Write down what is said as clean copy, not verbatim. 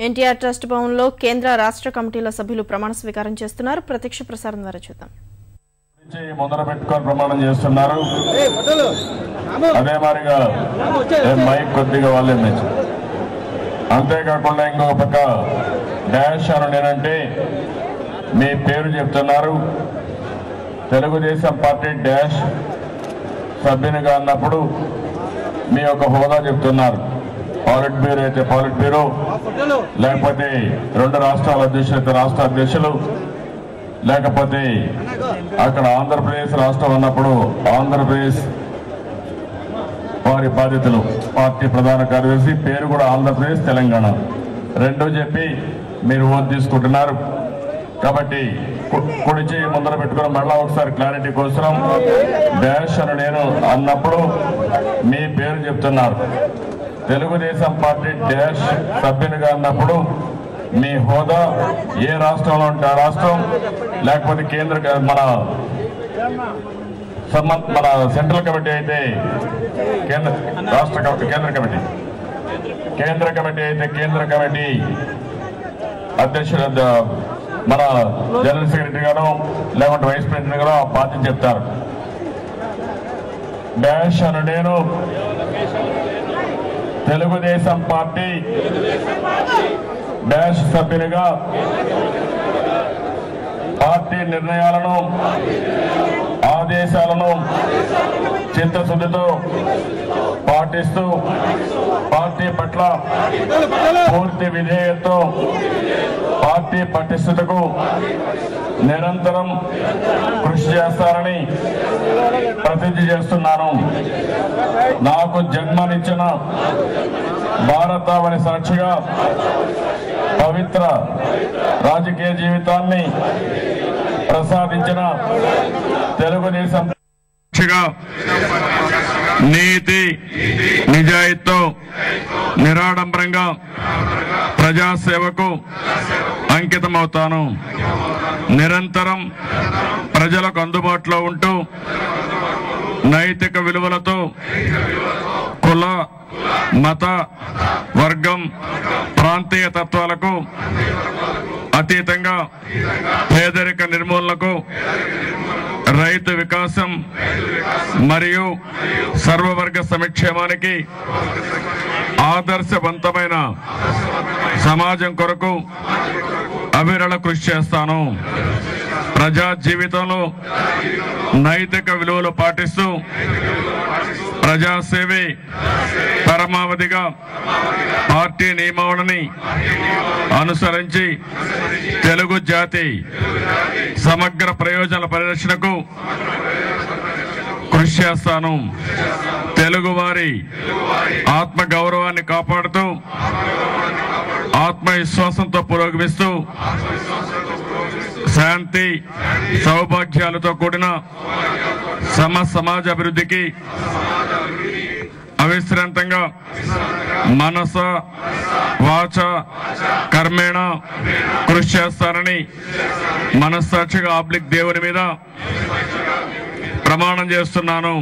NTR trust భవన్లో కేంద్ర రాష్ట్ర కమిటీల సభ్యులు ప్రమాణ స్వీకారం చేస్తున్నారు. ప్రత్యక్ష ప్రసారం ద్వారా చూద్దాం. ముందర పెట్టుకొని ప్రమాణం చేస్తున్నారు. అదే మాదిరిగా మైక్ కొద్దిగా వాళ్ళే మెచ్చు. అంతేకాకుండా ఇంకొక పక్క డాష్ అని నేనంటే మీ పేరు చెప్తున్నారు. తెలుగుదేశం పార్టీ డాష్ సభ్యునిగా అన్నప్పుడు మీ యొక్క హోదా చెప్తున్నారు. పాలిట్ బ్యూరో అయితే పాలిట్ బ్యూరో, లేకపోతే 2 రాష్ట్రాల అధ్యక్షులు అయితే రాష్ట్ర అధ్యక్షులు, లేకపోతే అక్కడ ఆంధ్రప్రదేశ్ రాష్ట్రం అన్నప్పుడు ఆంధ్రప్రదేశ్ వారి బాధ్యతలు, పార్టీ ప్రధాన కార్యదర్శి పేరు కూడా ఆంధ్రప్రదేశ్ తెలంగాణ 2 చెప్పి మీరు ఓటు తీసుకుంటున్నారు. కాబట్టి కుడి చేయి ముందర పెట్టుకుని మళ్ళా ఒకసారి క్లారిటీ కోసం డాష్ అని నేను అన్నప్పుడు మీ పేరు చెప్తున్నారు. తెలుగుదేశం పార్టీ డాష్ సభ్యునిగా అన్నప్పుడు మీ హోదా ఏ రాష్ట్రంలో ఉంటే ఆ రాష్ట్రం, లేకపోతే మన సెంట్రల్ కమిటీ అయితే కేంద్ర కమిటీ అయితే కేంద్ర కమిటీ అధ్యక్షుడు మన జనరల్ సెక్రటరీ గారు, లేకుంటే వైస్ ప్రెసిడెంట్ గారు ఆ పార్టీ చెప్తారు. డాష్ అని నేను తెలుగుదేశం పార్టీ డాష్ సభ్యునిగా పార్టీ నిర్ణయాలను, ఆదేశాలను చిత్తశుద్ధితో పాటిస్తూ పార్టీ పట్ల పూర్తి విధేయతతో పార్టీ పటిష్టతకు నిరంతరం కృషి చేస్తారని ప్రతిజ్ఞ చేస్తున్నాను. నాకు జన్మనిచ్చిన భారతావని సాక్షిగా పవిత్ర రాజకీయ జీవితాన్ని ప్రసాదించిన తెలుగుదేశం సాక్షిగా నీతి నిజాయితీతో నిరాడంబరంగా ప్రజాసేవకు అంకితమవుతాను. నిరంతరం ప్రజలకు అందుబాటులో ఉంటూ నైతిక విలువలతో కుల, మత, వర్గం, ప్రాంతీయ తత్వాలకు అతీతంగా పేదరిక నిర్మూలనకు, రైతు వికాసం మరియు సర్వవర్గ సంక్షేమానికి, ఆదర్శవంతమైన సమాజం కొరకు అవిరళ కృషి చేస్తాను. ప్రజా జీవితంలో నైతిక విలువలు పాటిస్తూ ప్రజాసేవే పరమావధిగా పార్టీ నియమావళిని అనుసరించి తెలుగు జాతి సమగ్ర ప్రయోజనాల పరిరక్షణకు కృషి చేస్తాను. తెలుగువారి ఆత్మ గౌరవాన్ని కాపాడుతూ ఆత్మవిశ్వాసంతో పురోగమిస్తూ శాంతి సౌభాగ్యాలతో కూడిన సమాజ అభివృద్ధికి అవిశ్రాంతంగా మనస వాచ కర్మేణ కృషి చేస్తారని మనస్సాక్షిగా ఆబ్లిక్ దేవుని మీద ప్రమాణం చేస్తున్నాను.